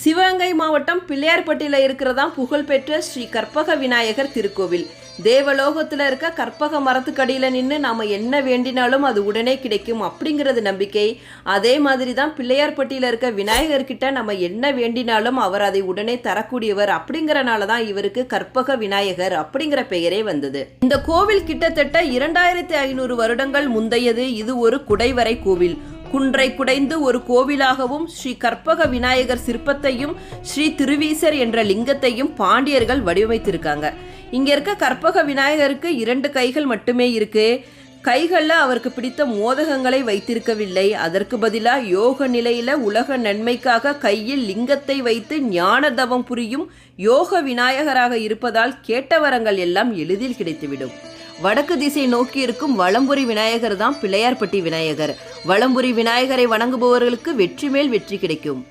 சிவகங்கை மாவட்டம் பிள்ளையார்பட்டியில் இருக்கிறதா புகழ்பெற்ற ஸ்ரீ கற்பக விநாயகர் திருக்கோவில். தேவலோகத்தில் இருக்க கற்பக மரத்துக்கடியில் நின்று நாம் என்ன வேண்டினாலும் அது உடனே கிடைக்கும் அப்படிங்கிறது நம்பிக்கை. அதே மாதிரி தான் பிள்ளையார்பட்டியில் இருக்க விநாயகர்கிட்ட நம்ம என்ன வேண்டினாலும் அவர் அதை உடனே தரக்கூடியவர். அப்படிங்கிறனால தான் இவருக்கு கற்பக விநாயகர் அப்படிங்கிற பெயரே வந்தது. இந்த கோவில் கிட்டத்தட்ட 2500 வருடங்கள் முந்தையது. இது ஒரு குடைவரை கோவில். குன்றை குடைந்து ஒரு கோவிலாகவும் ஸ்ரீ கற்பக விநாயகர் சிற்பத்தையும் ஸ்ரீ திருவீசர் என்ற லிங்கத்தையும் பாண்டியர்கள் வடிவமைத்திருக்காங்க. இங்க இருக்க கற்பக விநாயகருக்கு 2 கைகள் மட்டுமே இருக்கு. கைகளில் அவருக்கு பிடித்த மோதகங்களை வைத்திருக்கவில்லை. அதற்கு பதிலாக யோக நிலையில உலக நன்மைக்காக கையில் லிங்கத்தை வைத்து ஞான தவம் புரியும் யோக விநாயகராக இருப்பதால் கேட்ட வரங்கள் எல்லாம் எளிதில் கிடைத்துவிடும். வடக்கு திசை நோக்கி இருக்கும் வலம்புரி விநாயகர் தான் பிள்ளையார்பட்டி விநாயகர். வலம்புரி விநாயகரை வணங்குபவர்களுக்கு வெற்றி மேல் வெற்றி கிடைக்கும்.